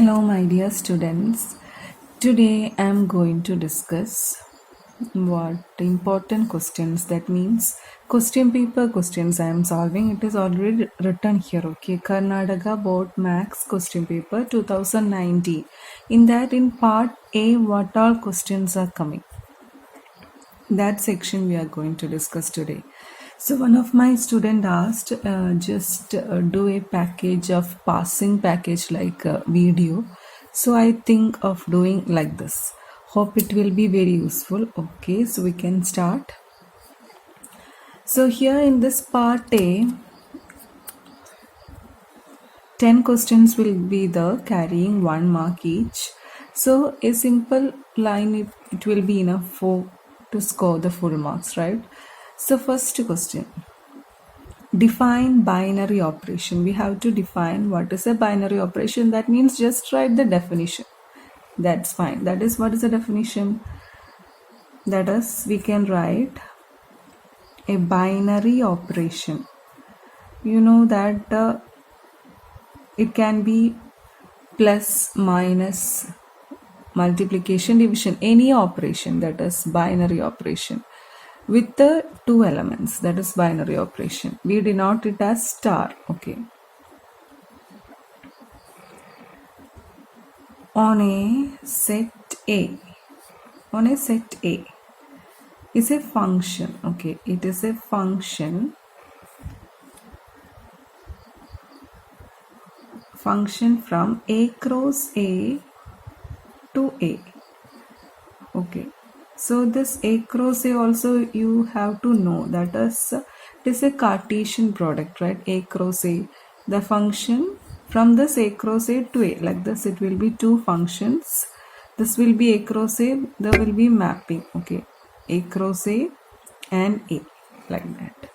Hello, my dear students. Today I am going to discuss what important questions, that means question paper questions I am solving. It is already written here, okay? Karnataka Board Max question paper 2019. In that, in part A, what all questions are coming? That section we are going to discuss today. So one of my student asked, just do a package of passing package like video. So I think of doing like this. Hope it will be very useful. Okay, so we can start. So here in this part A, 10 questions will be there, carrying 1 mark each. So a simple line, it will be enough to score the full marks, right? So first question. Define binary operation. We have to define what is a binary operation. That means just write the definition. That's fine. That is, what is the definition? That is, we can write a binary operation. You know that it can be plus, minus, multiplication, division, any operation, that is binary operation, with the 2 elements, that is binary operation. We denote it as star. Okay. On a set A is a function. Okay, it is a function from A cross A to A. Okay, so this A cross A also you have to know, that is, it is a Cartesian product, right? A cross A, the function from this A cross A to A, like this it will be 2 functions. This will be A cross A, there will be mapping. Okay, A cross A and A, like that.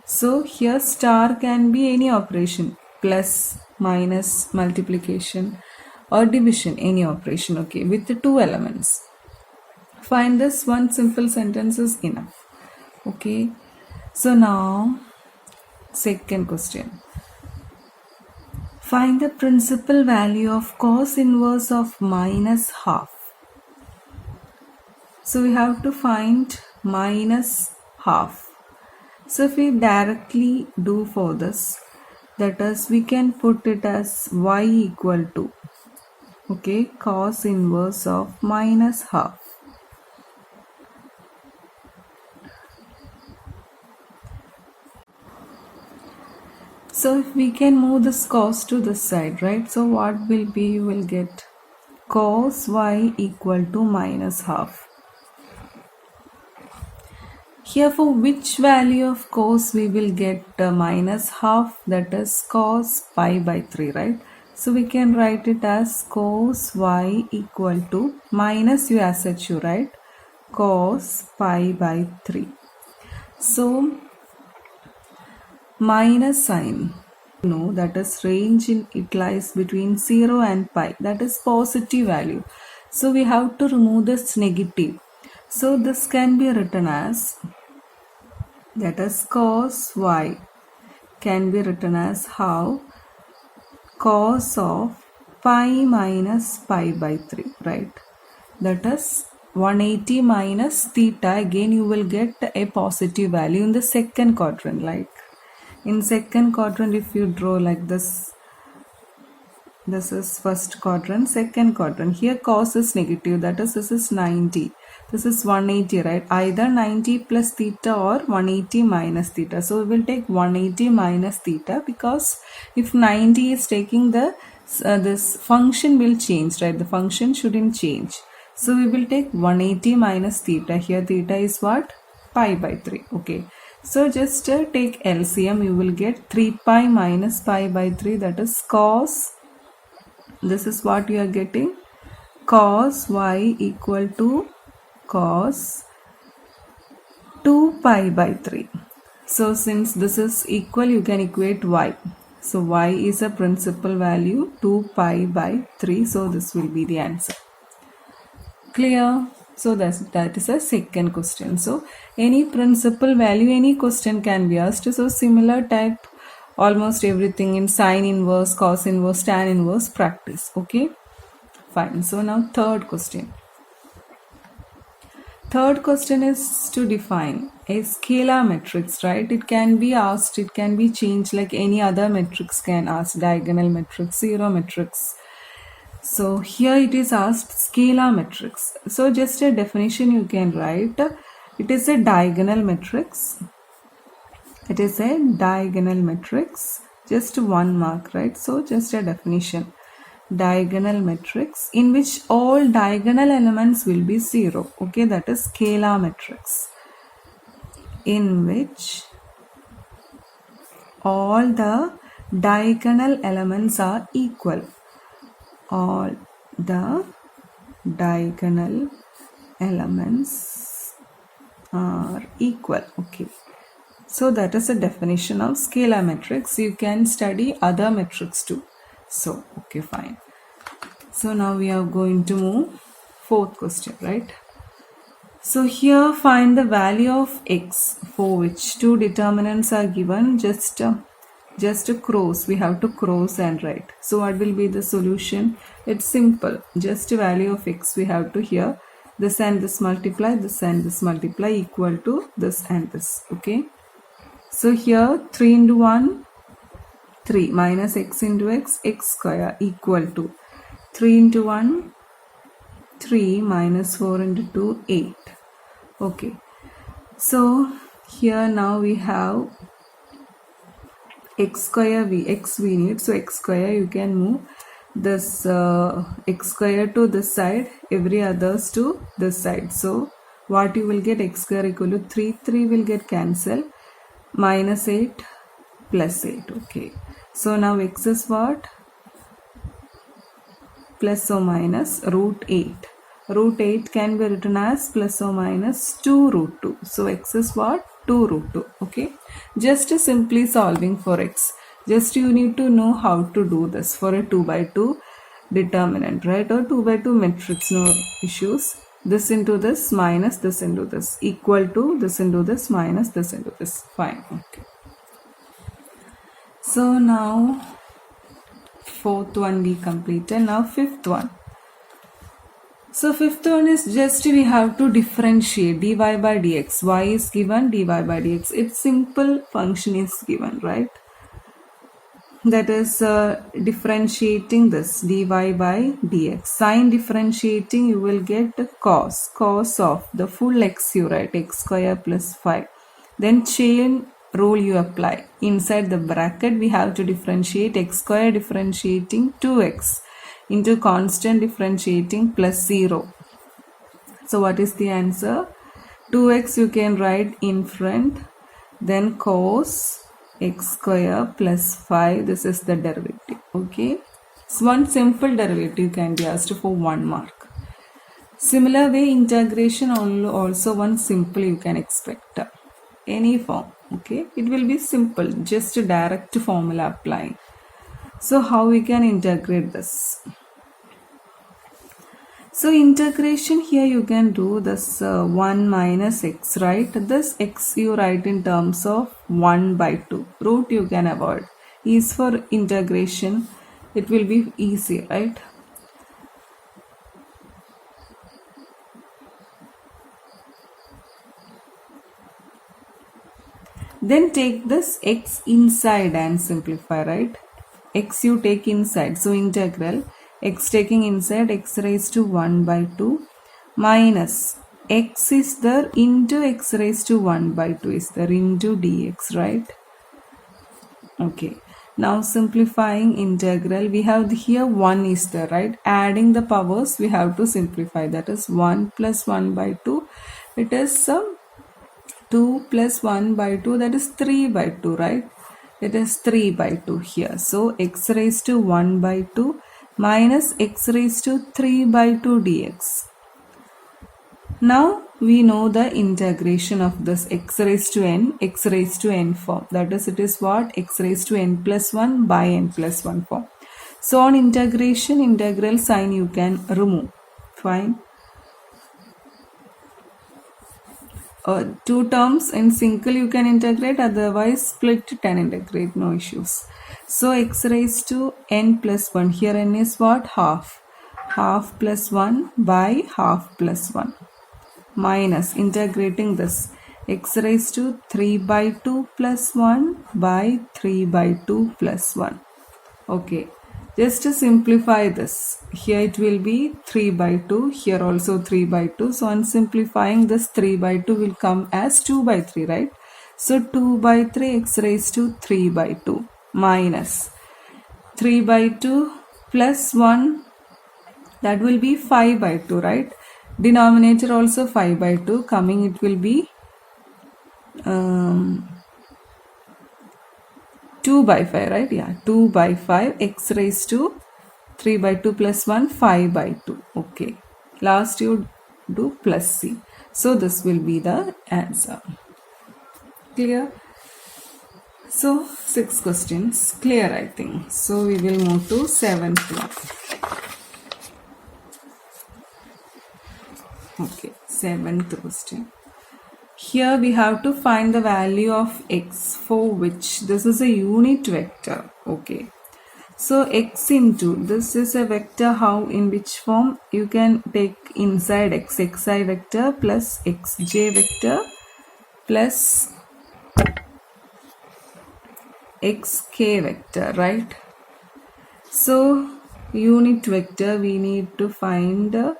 So here star can be any operation, plus, minus, multiplication or division, any operation, okay, with the 2 elements. Find this. One simple sentence is enough. Okay, so now second question. Find the principal value of cos inverse of minus half. So we have to find minus half. So if we directly do for this, that is, we can put it as y equal to, okay, cos inverse of minus half. So if we can move this cos to this side, right? So what will be, you will get cos y equal to minus half. Here for which value of cos we will get minus half, that is cos pi by 3, right? So we can write it as cos y equal to minus, you as such you write cos pi by 3. So minus sign, no, that is range in it lies between 0 and pi, that is positive value. So we have to remove this negative. So this can be written as, that is cos y can be written as how, cos of pi minus pi by 3, right? That is 180 minus theta. Again you will get a positive value in the second quadrant. Like in second quadrant, if you draw like this, this is first quadrant, second quadrant. Here cos is negative, that is, this is 90. This is 180, right? Either 90 plus theta or 180 minus theta. So we will take 180 minus theta, because if 90 is taking the, this function will change, right? The function shouldn't change. So we will take 180 minus theta. Here theta is what? Pi by 3. Okay. So just take LCM, you will get 3 pi minus pi by 3, that is cos, this is what you are getting, cos y equal to cos 2 pi by 3. So since this is equal, you can equate y. So y is a principal value 2 pi by 3. So this will be the answer. Clear? So that is a second question. So any principal value, any question can be asked. So similar type almost everything in sine inverse, cos inverse, tan inverse practice. Okay, fine. So now third question. Third question is to define a scalar matrix, right? It can be asked, it can be changed like any other matrix can ask, diagonal matrix, zero matrix. So here it is asked scalar matrix. So just a definition you can write. It is a diagonal matrix. It is a diagonal matrix. Just one mark, right? So just a definition. Diagonal matrix in which all diagonal elements will be 0. Okay, that is scalar matrix. In which all the diagonal elements are equal. All the diagonal elements are equal. Okay, so that is a definition of scalar matrix. You can study other metrics too. So okay, fine. So now we are going to move fourth question, right? So here find the value of x for which two determinants are given. Just cross, we have to cross and write. So what will be the solution? It's simple. Just value of x we have to here this and this multiply, this and this multiply equal to this and this. Okay, so here 3 into 1 3 minus x into x, x square equal to 3 into 1 3 minus 4 into 2 8. Okay, so here now we have x square we need. So x square, you can move this x square to this side, every others to this side. So what you will get, x square equal to 3 will get cancelled, minus 8 plus 8. Okay, so now x is what? Plus or minus root 8. Root 8 can be written as plus or minus 2 root 2. So x is what? 2 root 2. Okay, just simply solving for x. Just you need to know how to do this for a 2 by 2 determinant, right? Or 2 by 2 matrix, no issues. This into this minus this into this equal to this into this minus this into this. Fine. Okay, so now fourth one we completed. Now fifth one. So fifth one is just we have to differentiate dy by dx. Y is given, dy by dx. Its simple function is given, right? That is differentiating this dy by dx. Sign differentiating, you will get cos of the full x you write, x square plus 5. Then chain rule you apply. Inside the bracket we have to differentiate x square differentiating 2x into constant differentiating plus 0. So what is the answer? 2x you can write in front, then cos x square plus 5. This is the derivative. Okay, so one simple derivative can be asked for 1 mark. Similar way, integration also one simple you can expect. Any form. Okay, it will be simple, just a direct formula applying. So how we can integrate this? So integration here you can do this 1 minus x, right? This x you write in terms of 1 by 2. Root you can avoid. Is for integration, it will be easy, right? Then take this x inside and simplify, right? X you take inside. So integral x taking inside, x raised to 1 by 2 minus x is there into x raised to 1 by 2 is there into dx, right? Okay, now simplifying integral, we have here 1 is there, right? Adding the powers we have to simplify, that is 1 plus 1 by 2. It is 2 plus 1 by 2, that is 3 by 2, right? It is 3 by 2 here. So x raised to 1 by 2 minus x raised to 3 by 2 dx. Now we know the integration of this x raised to n form. That is, it is what? X raised to n plus 1 by n plus 1 form. So on integration, integral sign you can remove. Fine. two terms in single you can integrate, otherwise split it and integrate, no issues. So x raised to n plus 1, here n is what? Half plus 1 by half plus 1, minus integrating this x raised to 3 by 2 plus 1 by 3 by 2 plus 1. Okay, just to simplify this, here it will be 3 by 2, here also 3 by 2. So on simplifying this, 3 by 2 will come as 2 by 3, right? So 2 by 3 x raised to 3 by 2 minus 3 by 2 plus 1, that will be 5 by 2, right? Denominator also 5 by 2, coming it will be 2 by 5, right? Yeah, 2 by 5 x raised to 3 by 2 plus 1, 5 by 2. Okay, last you do plus c. So this will be the answer. Clear? So 6 questions clear, I think. So we will move to 7th one. Okay, 7th question. Here we have to find the value of x for which this is a unit vector. Okay, so x into this is a vector, how, in which form? You can take inside x, xi vector plus xj vector plus xk vector, right? So unit vector, we need to find the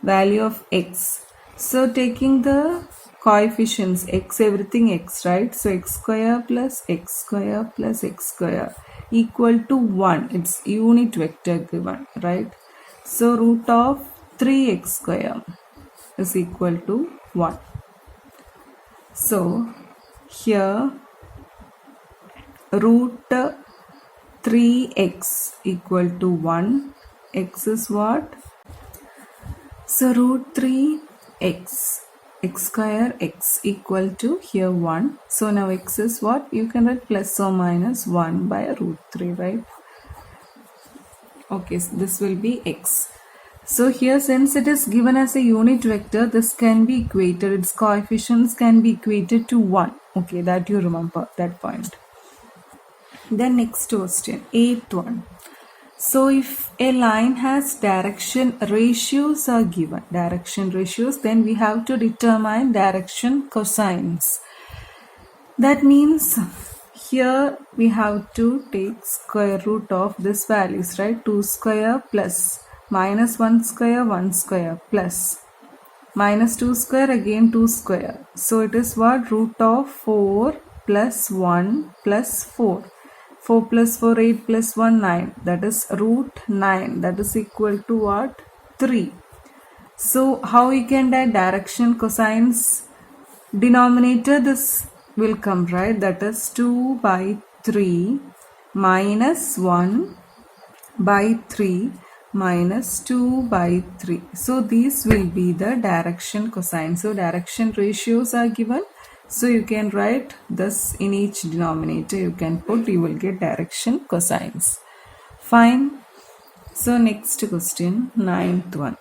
value of x. So taking the coefficients x, everything x, right? So x square plus x square plus x square equal to 1. It's unit vector given, right? So root of 3x square is equal to 1. So here root 3x equal to 1. X is what? So root 3x, x square x equal to here 1. So now x is what? You can write plus or minus 1 by root 3, right? Okay, so this will be x. So here, since it is given as a unit vector, this can be equated, its coefficients can be equated to 1. Okay, that you remember, that point. Then next question, 8th one. So if a line has direction ratios are given, then we have to determine direction cosines. That means here we have to take square root of this values, right? 2 square plus minus 1 square plus minus 2 square, again 2 square. So it is what? Root of 4 plus 1 plus 4. 4 plus 4, 8 plus 1, 9. That is root 9. That is equal to what? 3. So how we can write direction cosines? Denominator this will come, right? That is 2 by 3 minus 1 by 3 minus 2 by 3. So these will be the direction cosines. So direction ratios are given. So you can write this in each denominator, you can put, you will get direction cosines. Fine. So next question, 9th one.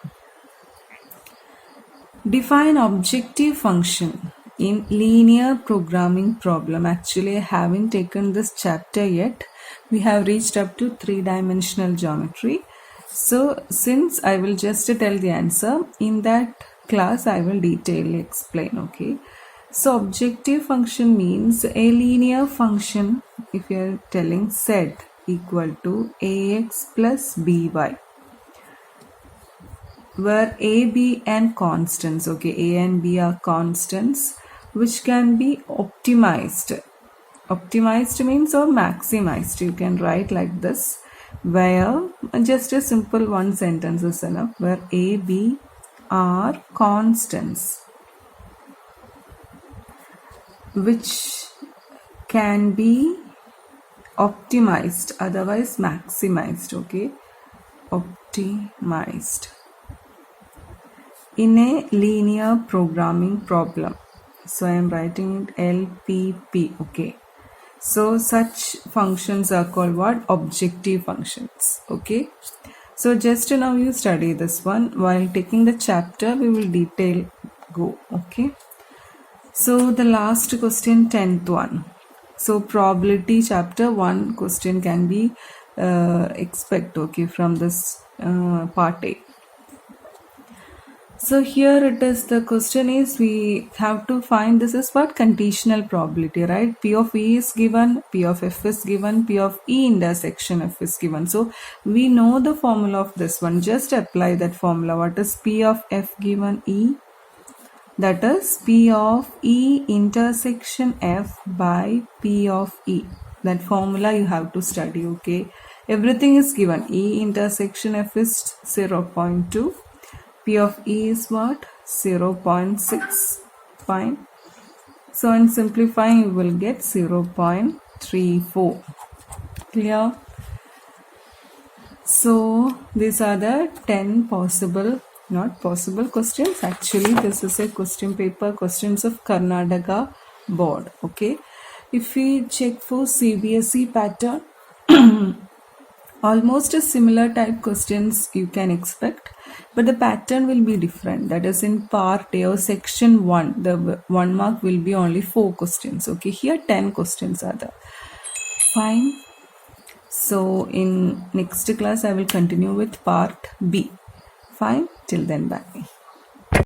Define objective function in linear programming problem. Actually, I haven't taken this chapter yet. We have reached up to 3-dimensional geometry. So since I will just tell the answer, in that class I will detailedly explain, okay. So objective function means a linear function, if you are telling z equal to ax plus by, where a, b and constants, okay, a and b are constants which can be optimized. Optimized means or maximized, you can write like this, where just a simple one sentence is enough, where a, b are constants which can be optimized, otherwise maximized, okay, optimized in a linear programming problem. So I am writing it LPP, okay. So such functions are called what? Objective functions, okay. So just now you study this one. While taking the chapter, we will detail go, okay. So the last question, 10th one. So probability chapter 1 question can be expect, okay, from this part A. So here it is, the question is we have to find, this is what conditional probability, right? P of E is given, P of F is given, P of E intersection F is given. So we know the formula of this one, just apply that formula. What is P of F given E? That is P of E intersection F by P of E. That formula you have to study, okay? Everything is given. E intersection F is 0.2. P of E is what? 0.6. Fine. So in simplifying, you will get 0.34. Clear? So these are the 10 possible, not possible questions. Actually, this is a question paper, questions of Karnataka board. Okay. If we check for CBSE pattern, almost a similar type questions you can expect, but the pattern will be different. That is in part A or section 1, the 1 mark will be only 4 questions. Okay, here 10 questions are there. Fine. So in next class I will continue with part B. Fine. Till then, bye.